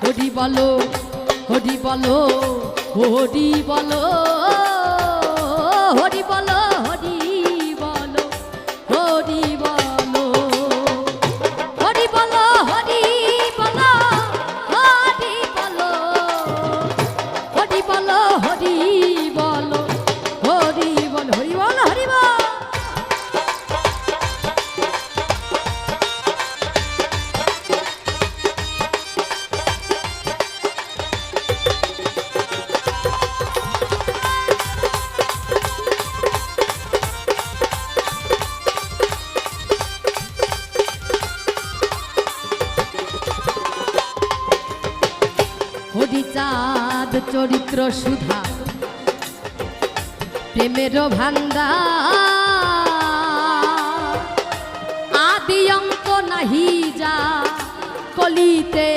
হরি বলো হরি বলো হরি বলো হরি বলো হরি বলো হরি বলো হরি বলো হরি বলো হরি বলো হরি বলো হরি বলো হরি বলো হরি বলো হরি বল। হরিচাঁদ চরিত্র সুধা প্রেমের ভান্ডার আদি অন্ত নাহি যা কলিতে